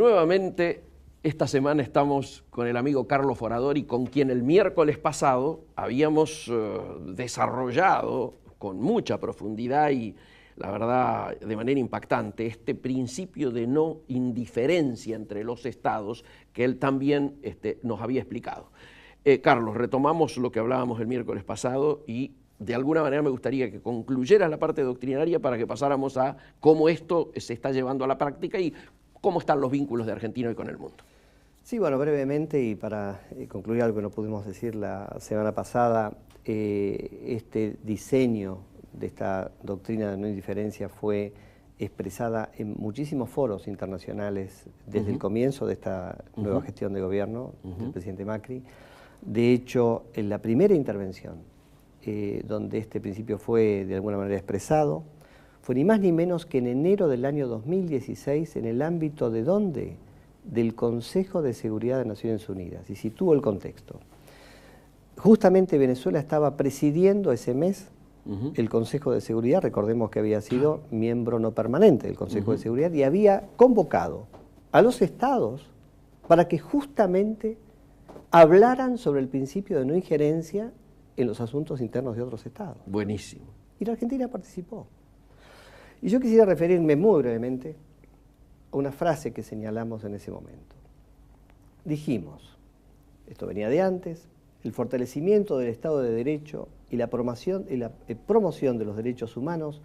nuevamente esta semana estamos con el amigo Carlos Foradori, con quien el miércoles pasado habíamos desarrollado con mucha profundidad y la verdad de manera impactante este principio de no indiferencia entre los estados que él también nos había explicado. Carlos, retomamos lo que hablábamos el miércoles pasado y de alguna manera me gustaría que concluyeras la parte doctrinaria para que pasáramos a cómo esto se está llevando a la práctica y cómo están los vínculos de Argentina hoy con el mundo. Sí, bueno, brevemente y para concluir algo que no pudimos decir la semana pasada, este diseño de esta doctrina de no indiferencia fue expresada en muchísimos foros internacionales desde el comienzo de esta nueva gestión de gobierno del presidente Macri. De hecho, en la primera intervención donde este principio fue de alguna manera expresado, fue ni más ni menos que en enero del año 2016 en el ámbito de ¿dónde? Del Consejo de Seguridad de Naciones Unidas. Y sitúo el contexto. Justamente Venezuela estaba presidiendo ese mes el Consejo de Seguridad, recordemos que había sido miembro no permanente del Consejo de Seguridad y había convocado a los estados para que justamente hablaran sobre el principio de no injerencia en los asuntos internos de otros estados. Buenísimo. Y la Argentina participó. Y yo quisiera referirme muy brevemente a una frase que señalamos en ese momento. Dijimos, esto venía de antes, el fortalecimiento del Estado de Derecho y la promoción de los derechos humanos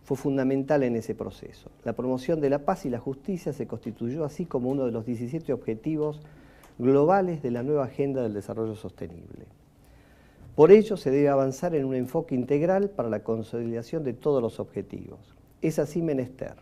fue fundamental en ese proceso. La promoción de la paz y la justicia se constituyó así como uno de los 17 objetivos globales de la nueva Agenda del Desarrollo Sostenible. Por ello se debe avanzar en un enfoque integral para la consolidación de todos los objetivos. Es así menester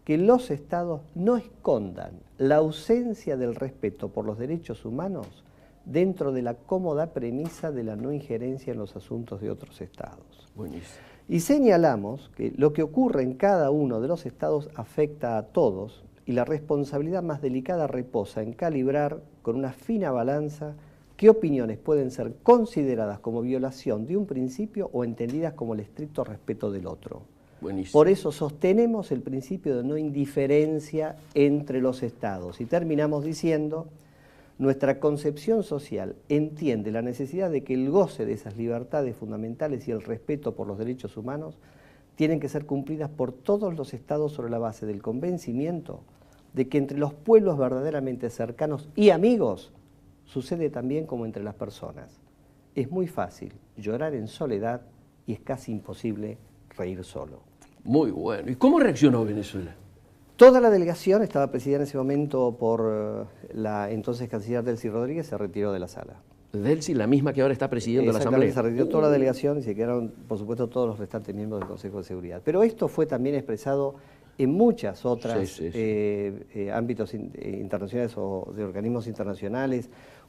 que los estados no escondan la ausencia del respeto por los derechos humanos dentro de la cómoda premisa de la no injerencia en los asuntos de otros estados. Buenísimo. Y señalamos que lo que ocurre en cada uno de los estados afecta a todos y la responsabilidad más delicada reposa en calibrar con una fina balanza qué opiniones pueden ser consideradas como violación de un principio o entendidas como el estricto respeto del otro. Buenísimo. Por eso sostenemos el principio de no indiferencia entre los estados y terminamos diciendo, nuestra concepción social entiende la necesidad de que el goce de esas libertades fundamentales y el respeto por los derechos humanos tienen que ser cumplidas por todos los estados sobre la base del convencimiento de que entre los pueblos verdaderamente cercanos y amigos sucede también como entre las personas. Es muy fácil llorar en soledad y es casi imposible reír solo. Muy bueno. ¿Y cómo reaccionó Venezuela? Toda la delegación estaba presidida en ese momento por la entonces canciller Delcy Rodríguez, se retiró de la sala. Delcy, la misma que ahora está presidiendo la Asamblea. Se retiró toda la delegación y se quedaron, por supuesto, todos los restantes miembros del Consejo de Seguridad. Pero esto fue también expresado en muchas otras ámbitos internacionales o de organismos internacionales,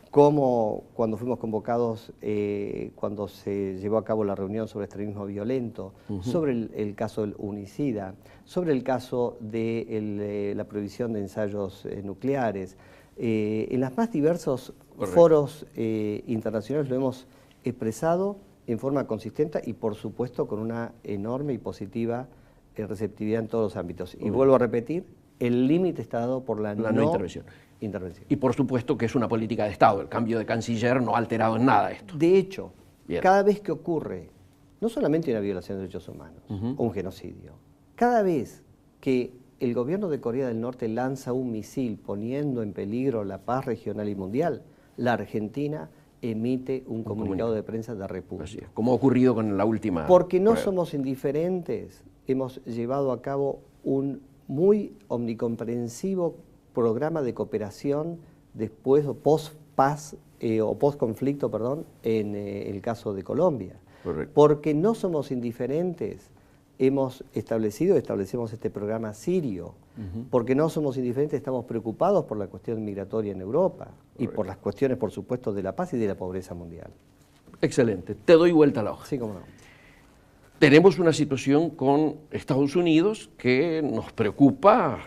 como cuando fuimos convocados, cuando se llevó a cabo la reunión sobre extremismo violento, sobre el caso del UNICIDA, sobre el caso de la prohibición de ensayos nucleares. En los más diversos foros internacionales lo hemos expresado en forma consistente y por supuesto con una enorme y positiva receptividad en todos los ámbitos. Y vuelvo a repetir, el límite está dado por la no intervención. Y por supuesto que es una política de Estado, el cambio de canciller no ha alterado en nada esto. De hecho, cada vez que ocurre, no solamente una violación de derechos humanos o un genocidio, cada vez que el gobierno de Corea del Norte lanza un misil poniendo en peligro la paz regional y mundial, la Argentina emite un comunicado de prensa de repudio. Así es, como ha ocurrido con la última Porque no prueba. somos indiferentes, hemos llevado a cabo un muy omnicomprensivo programa de cooperación después o post-paz o post-conflicto, perdón, en el caso de Colombia. Correcto. Porque no somos indiferentes, establecemos este programa sirio. Porque no somos indiferentes, estamos preocupados por la cuestión migratoria en Europa y por las cuestiones, por supuesto, de la paz y de la pobreza mundial. Excelente, te doy vuelta a la hoja. Sí, cómo no. Tenemos una situación con Estados Unidos que nos preocupa,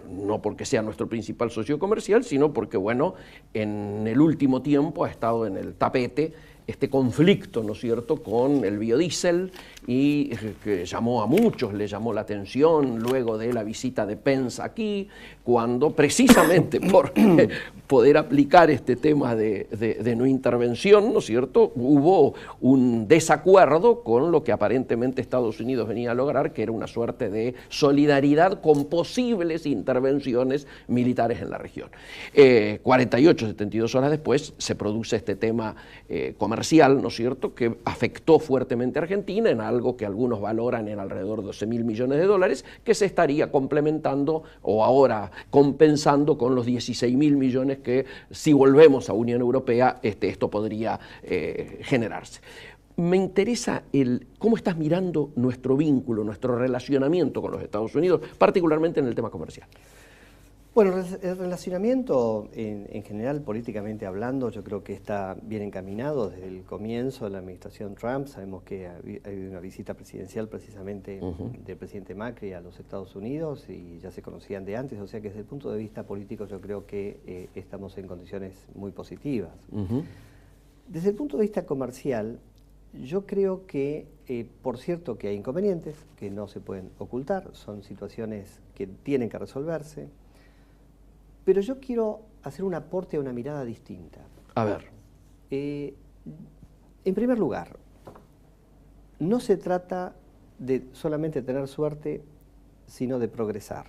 no porque sea nuestro principal socio comercial, sino porque, bueno, en el último tiempo ha estado en el tapete este conflicto, ¿no es cierto?, con el biodiesel, y que llamó a muchos, le llamó la atención luego de la visita de Pence aquí, cuando precisamente por poder aplicar este tema de no intervención, ¿no es cierto?, hubo un desacuerdo con lo que aparentemente Estados Unidos venía a lograr, que era una suerte de solidaridad con posibles intervenciones militares en la región. 48, 72 horas después se produce este tema comercial, ¿no es cierto?, que afectó fuertemente a Argentina en algo que algunos valoran en alrededor de 12.000 millones de dólares, que se estaría complementando o ahora compensando con los 16.000 millones que, si volvemos a Unión Europea, esto podría generarse. Me interesa cómo estás mirando nuestro vínculo, nuestro relacionamiento con los Estados Unidos, particularmente en el tema comercial. Bueno, el relacionamiento en general, políticamente hablando, yo creo que está bien encaminado desde el comienzo de la administración Trump. Sabemos que hay una visita presidencial precisamente del presidente Macri a los Estados Unidos y ya se conocían de antes, o sea que desde el punto de vista político yo creo que estamos en condiciones muy positivas. Desde el punto de vista comercial, yo creo que, por cierto, que hay inconvenientes que no se pueden ocultar, son situaciones que tienen que resolverse. Pero yo quiero hacer un aporte a una mirada distinta. A ver. En primer lugar, no se trata de solamente tener suerte, sino de progresar.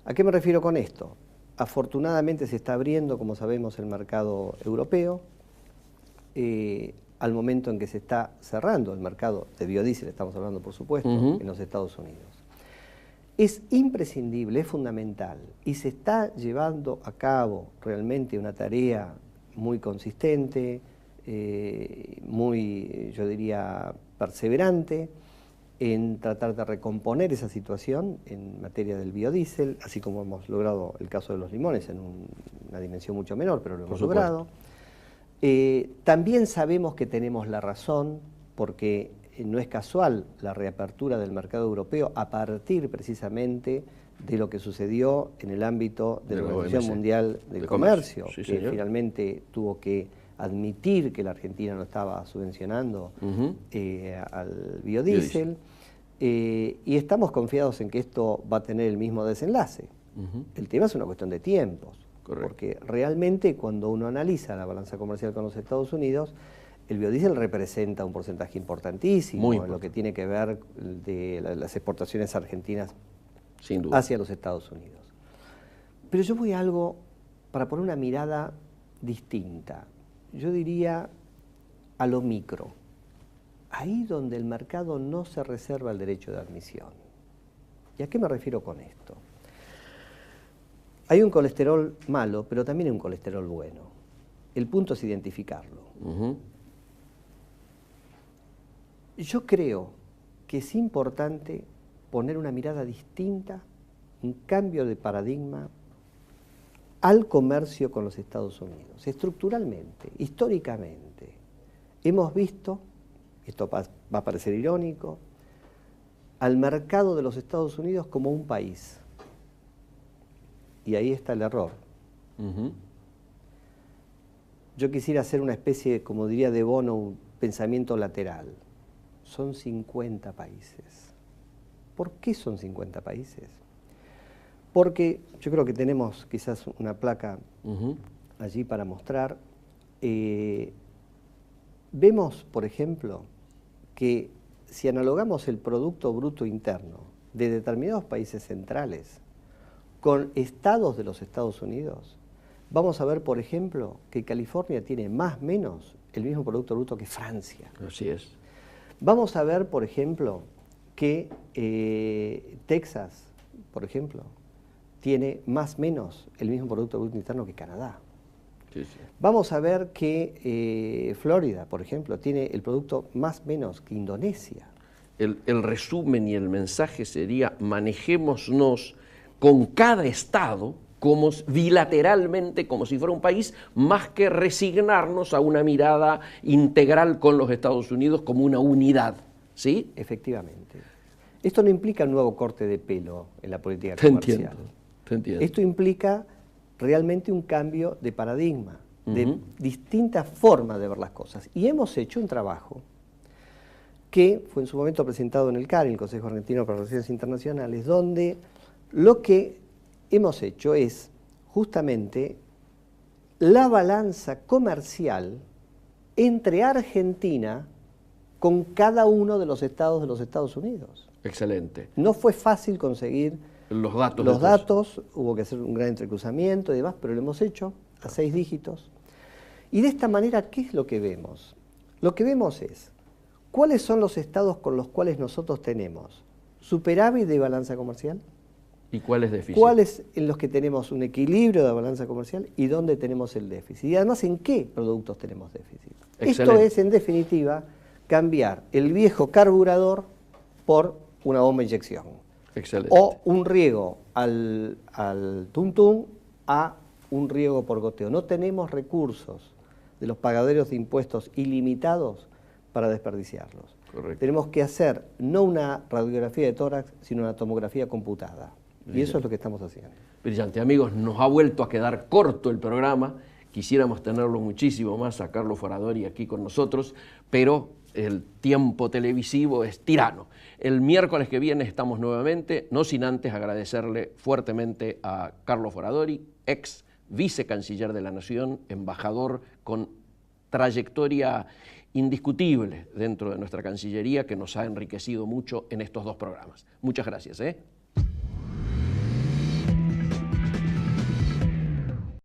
¿A qué me refiero con esto? Afortunadamente se está abriendo, como sabemos, el mercado europeo. Al momento en que se está cerrando el mercado de biodiesel, estamos hablando, por supuesto, en los Estados Unidos. Es imprescindible, es fundamental, y se está llevando a cabo realmente una tarea muy consistente, muy, yo diría, perseverante, en tratar de recomponer esa situación en materia del biodiesel, así como hemos logrado el caso de los limones en una dimensión mucho menor, pero lo hemos logrado. También sabemos que tenemos la razón, porque no es casual la reapertura del mercado europeo a partir precisamente de lo que sucedió en el ámbito de la Organización Mundial del Comercio, sí, que finalmente tuvo que admitir que la Argentina no estaba subvencionando al biodiesel, y estamos confiados en que esto va a tener el mismo desenlace. El tema es una cuestión de tiempos, porque realmente cuando uno analiza la balanza comercial con los Estados Unidos, el biodiesel representa un porcentaje importantísimo en lo que tiene que ver de las exportaciones argentinas sin duda hacia los Estados Unidos. Pero yo voy a algo para poner una mirada distinta. Yo diría a lo micro. Ahí donde el mercado no se reserva el derecho de admisión. ¿Y a qué me refiero con esto? Hay un colesterol malo, pero también hay un colesterol bueno. El punto es identificarlo. Yo creo que es importante poner una mirada distinta, un cambio de paradigma al comercio con los Estados Unidos. Estructuralmente, históricamente, hemos visto, esto va a parecer irónico, al mercado de los Estados Unidos como un país. Y ahí está el error. Yo quisiera hacer una especie, como diría De Bono, un pensamiento lateral. Son 50 países. ¿Por qué son 50 países? Porque yo creo que tenemos quizás una placa allí para mostrar. Vemos, por ejemplo, que si analogamos el Producto Bruto Interno de determinados países centrales con estados de los Estados Unidos, vamos a ver, por ejemplo, que California tiene más o menos el mismo Producto Bruto que Francia. Así es. Vamos a ver, por ejemplo, que Texas, por ejemplo, tiene más o menos el mismo Producto Bruto Interno que Canadá. Vamos a ver que Florida, por ejemplo, tiene el producto más o menos que Indonesia. El resumen y el mensaje sería: manejémonos con cada estado como bilateralmente, como si fuera un país, más que resignarnos a una mirada integral con los Estados Unidos como una unidad, ¿sí? Efectivamente. Esto no implica un nuevo corte de pelo en la política comercial. Te entiendo. Esto implica realmente un cambio de paradigma. de distintas formas de ver las cosas. Y hemos hecho un trabajo que fue en su momento presentado en el CARI, el Consejo Argentino para Relaciones Internacionales, donde lo que hemos hecho es justamente la balanza comercial entre Argentina con cada uno de los Estados Unidos. Excelente. No fue fácil conseguir los datos, hubo que hacer un gran entrecruzamiento y demás, pero lo hemos hecho a 6 dígitos. Y de esta manera, ¿qué es lo que vemos? Lo que vemos es cuáles son los estados con los cuales nosotros tenemos superávit de balanza comercial. ¿Y cuál es déficit? ¿Cuáles en los que tenemos un equilibrio de balanza comercial y dónde tenemos el déficit? Y además, ¿en qué productos tenemos déficit? Excelente. Esto es, en definitiva, cambiar el viejo carburador por una bomba de inyección. Excelente. O un riego al tuntún a un riego por goteo. No tenemos recursos de los pagaderos de impuestos ilimitados para desperdiciarlos. Correcto. Tenemos que hacer no una radiografía de tórax, sino una tomografía computada. Y eso es lo que estamos haciendo. Brillante. Amigos, nos ha vuelto a quedar corto el programa. Quisiéramos tenerlo muchísimo más a Carlos Foradori aquí con nosotros, pero el tiempo televisivo es tirano. El miércoles que viene estamos nuevamente, no sin antes agradecerle fuertemente a Carlos Foradori, ex vicecanciller de la Nación, embajador con trayectoria indiscutible dentro de nuestra Cancillería, que nos ha enriquecido mucho en estos 2 programas. Muchas gracias.